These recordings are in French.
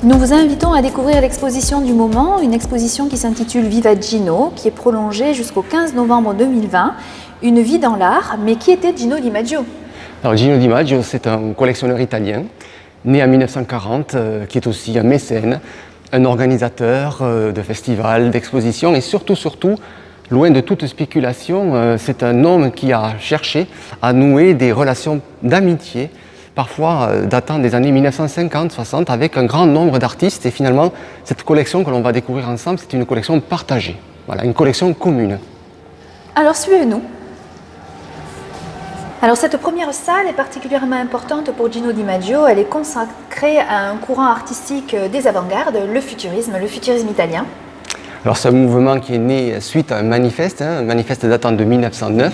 Nous vous invitons à découvrir l'exposition du moment, une exposition qui s'intitule Viva Gino, qui est prolongée jusqu'au 15 novembre 2020, une vie dans l'art. Mais qui était Gino Di Maggio? Alors Gino Di Maggio, c'est un collectionneur italien, né en 1940, qui est aussi un mécène, un organisateur de festivals, d'expositions et surtout, loin de toute spéculation, c'est un homme qui a cherché à nouer des relations d'amitié, parfois datant des années 1950-60, avec un grand nombre d'artistes. Et finalement, cette collection que l'on va découvrir ensemble, c'est une collection partagée, voilà, une collection commune. Alors suivez-nous. Alors cette première salle est particulièrement importante pour Gino Di Maggio. Elle est consacrée à un courant artistique des avant-gardes, le futurisme italien. Alors c'est un mouvement qui est né suite à un manifeste datant de 1909.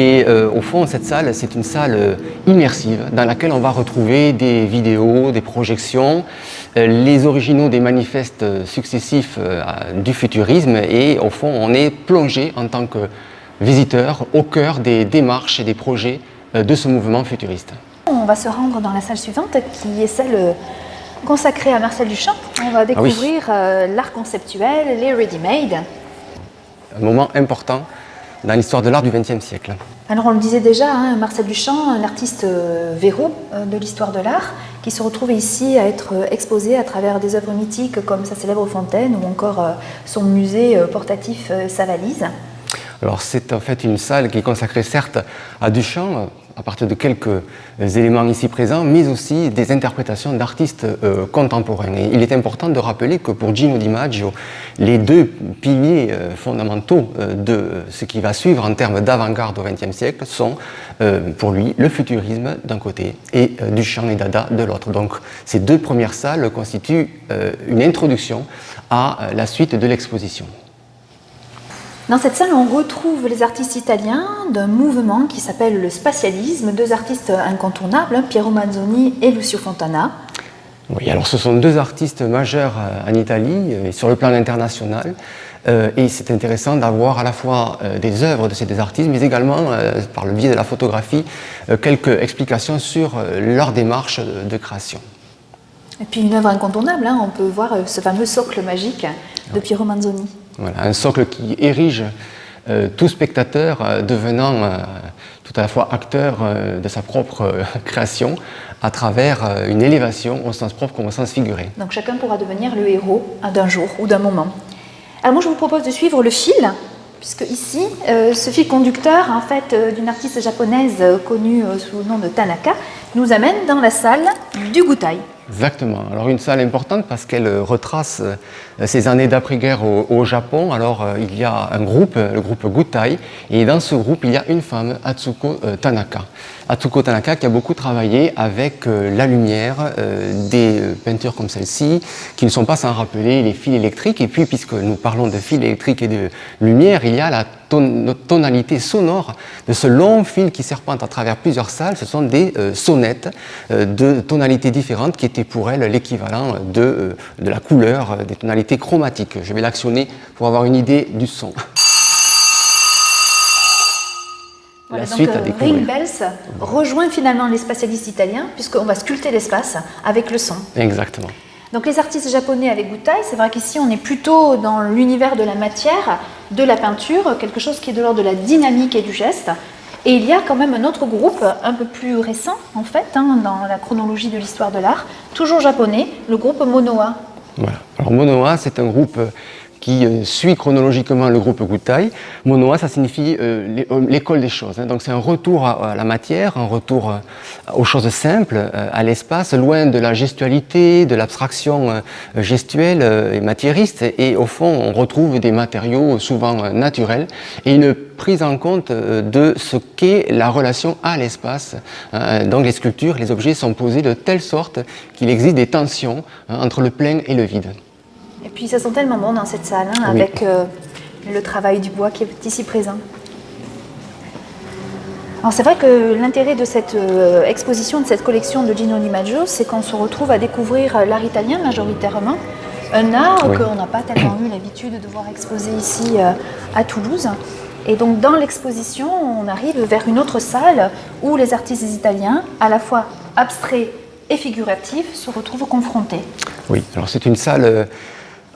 Et au fond, cette salle, c'est une salle immersive dans laquelle on va retrouver des vidéos, des projections, les originaux des manifestes successifs du futurisme. Et au fond, on est plongé en tant que visiteur au cœur des démarches et des projets de ce mouvement futuriste. On va se rendre dans la salle suivante, qui est celle consacrée à Marcel Duchamp. On va découvrir l'art conceptuel, les ready-made. Un moment important dans l'histoire de l'art du XXe siècle. Alors on le disait déjà, Marcel Duchamp, un artiste verrou de l'histoire de l'art, qui se retrouve ici à être exposé à travers des œuvres mythiques comme sa célèbre fontaine ou encore son musée portatif Sa Valise. Alors c'est en fait une salle qui est consacrée certes à Duchamp, à partir de quelques éléments ici présents, mais aussi des interprétations d'artistes contemporains. Et il est important de rappeler que pour Gino Di Maggio, les deux piliers fondamentaux de ce qui va suivre en termes d'avant-garde au XXe siècle sont pour lui le futurisme d'un côté et Duchamp et Dada de l'autre. Donc ces deux premières salles constituent une introduction à la suite de l'exposition. Dans cette salle, on retrouve les artistes italiens d'un mouvement qui s'appelle le spatialisme, deux artistes incontournables, Piero Manzoni et Lucio Fontana. Oui, alors ce sont deux artistes majeurs en Italie et sur le plan international. Et c'est intéressant d'avoir à la fois des œuvres de ces deux artistes, mais également, par le biais de la photographie, quelques explications sur leur démarche de création. Et puis une œuvre incontournable, on peut voir ce fameux socle magique de Piero Manzoni. Voilà, un socle qui érige tout spectateur devenant tout à la fois acteur de sa propre création à travers une élévation au sens propre comme au sens figuré. Donc chacun pourra devenir le héros d'un jour ou d'un moment. Alors moi je vous propose de suivre le fil, puisque ici, ce fil conducteur en fait, d'une artiste japonaise connue sous le nom de Tanaka nous amène dans la salle du Gutai. Exactement. Alors une salle importante parce qu'elle retrace ces années d'après-guerre au Japon. Alors il y a un groupe, le groupe Gutai, et dans ce groupe il y a une femme, Atsuko Tanaka. Atsuko Tanaka qui a beaucoup travaillé avec la lumière, des peintures comme celle-ci, qui ne sont pas sans rappeler les fils électriques. Et puis puisque nous parlons de fils électriques et de lumière, il y a la tonalité sonore de ce long fil qui serpente à travers plusieurs salles. Ce sont des sonnettes de tonalités différentes qui étaient pour elle l'équivalent de la couleur, des tonalités chromatiques. Je vais l'actionner pour avoir une idée du son. Voilà, donc Ring Bells rejoint finalement les spatialistes italiens puisqu'on va sculpter l'espace avec le son. Exactement. Donc les artistes japonais avec Gutai, c'est vrai qu'ici on est plutôt dans l'univers de la matière, de la peinture, quelque chose qui est de l'ordre de la dynamique et du geste. Et il y a quand même un autre groupe, un peu plus récent en fait, dans la chronologie de l'histoire de l'art, toujours japonais, le groupe Monoa. Voilà. Alors Monoa, c'est un groupe qui suit chronologiquement le groupe Gutai. Monoa, ça signifie l'école des choses. Donc c'est un retour à la matière, un retour aux choses simples, à l'espace, loin de la gestualité, de l'abstraction gestuelle et matérialiste. Et au fond, on retrouve des matériaux souvent naturels et une prise en compte de ce qu'est la relation à l'espace. Donc les sculptures, les objets sont posés de telle sorte qu'il existe des tensions entre le plein et le vide. Et puis ça sent tellement bon dans cette salle, oui, avec le travail du bois qui est ici présent. Alors c'est vrai que l'intérêt de cette exposition, de cette collection de Gino Di Maggio, c'est qu'on se retrouve à découvrir l'art italien majoritairement, un art qu'on n'a pas tellement eu l'habitude de voir exposé ici à Toulouse. Et donc dans l'exposition, on arrive vers une autre salle où les artistes italiens, à la fois abstraits et figuratif se retrouvent confrontés. Oui, alors c'est une salle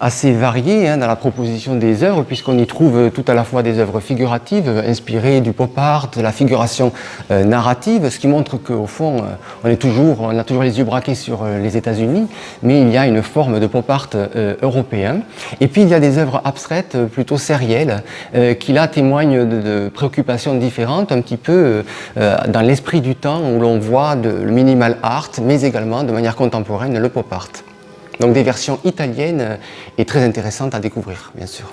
assez variée dans la proposition des œuvres, puisqu'on y trouve tout à la fois des œuvres figuratives inspirées du pop art, de la figuration narrative, ce qui montre qu'au fond, on a toujours les yeux braqués sur les États-Unis, mais il y a une forme de pop art européen. Et puis il y a des œuvres abstraites, plutôt sérielles, qui là témoignent de préoccupations différentes, un petit peu dans l'esprit du temps où l'on voit le minimal art, mais également de manière contemporaine le pop art. Donc des versions italiennes et très intéressantes à découvrir, bien sûr.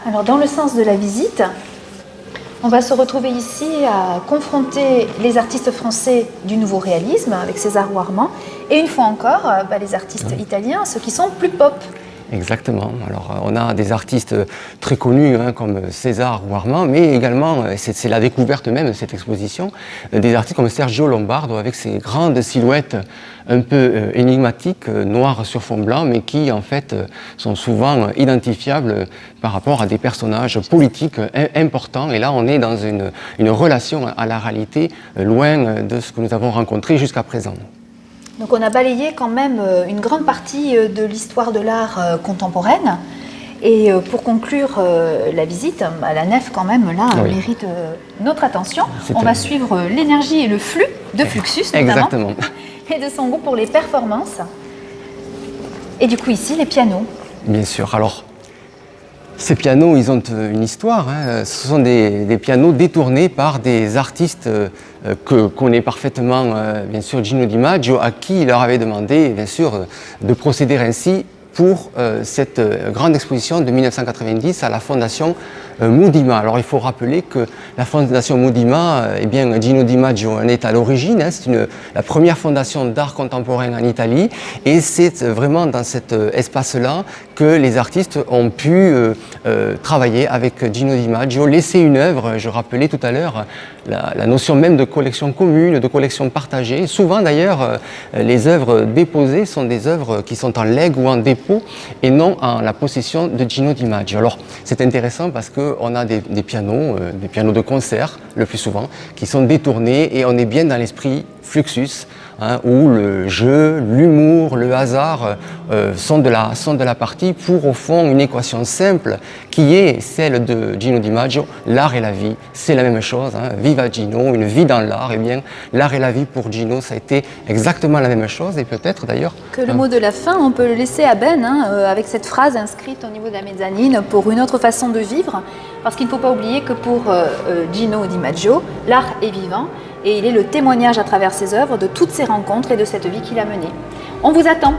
Alors dans le sens de la visite, on va se retrouver ici à confronter les artistes français du nouveau réalisme avec César Ouarman et une fois encore les artistes italiens, ceux qui sont plus pop. Exactement. Alors, on a des artistes très connus comme César Ouarman, mais également, c'est la découverte même de cette exposition, des artistes comme Sergio Lombardo avec ses grandes silhouettes un peu énigmatiques, noires sur fond blanc, mais qui en fait sont souvent identifiables par rapport à des personnages politiques importants. Et là, on est dans une relation à la réalité loin de ce que nous avons rencontré jusqu'à présent. Donc on a balayé quand même une grande partie de l'histoire de l'art contemporaine. Et pour conclure la visite, la nef quand même là mérite notre attention. On va suivre l'énergie et le flux de Fluxus notamment. Exactement. Et de son goût pour les performances. Et du coup ici les pianos. Bien sûr. Alors ces pianos, ils ont une histoire. Ce sont des pianos détournés par des artistes que connaît parfaitement, bien sûr, Gino Di Maggio, à qui il leur avait demandé, bien sûr, de procéder ainsi pour cette grande exposition de 1990 à la Fondation Mudima. Alors il faut rappeler que la Fondation Mudima, eh bien, Gino Di Maggio en est à l'origine, c'est la première fondation d'art contemporain en Italie et c'est vraiment dans cet espace-là que les artistes ont pu travailler avec Gino Di Maggio, laisser une œuvre. Je rappelais tout à l'heure la notion même de collection commune, de collection partagée. Souvent d'ailleurs, les œuvres déposées sont des œuvres qui sont en legs ou en dépôt et non en la possession de Gino Di Maggio. Alors c'est intéressant parce qu'on a des pianos de concert le plus souvent, qui sont détournés et on est bien dans l'esprit Fluxus, où le jeu, l'humour, le hasard sont de la partie pour au fond une équation simple qui est celle de Gino Di Maggio, l'art et la vie, c'est la même chose, viva Gino, une vie dans l'art, et bien l'art et la vie pour Gino ça a été exactement la même chose et peut-être d'ailleurs... Que le mot de la fin, on peut le laisser à Ben, avec cette phrase inscrite au niveau de la mezzanine pour une autre façon de vivre, parce qu'il ne faut pas oublier que pour Gino Di Maggio, l'art est vivant, et il est le témoignage à travers ses œuvres de toutes ses rencontres et de cette vie qu'il a menée. On vous attend!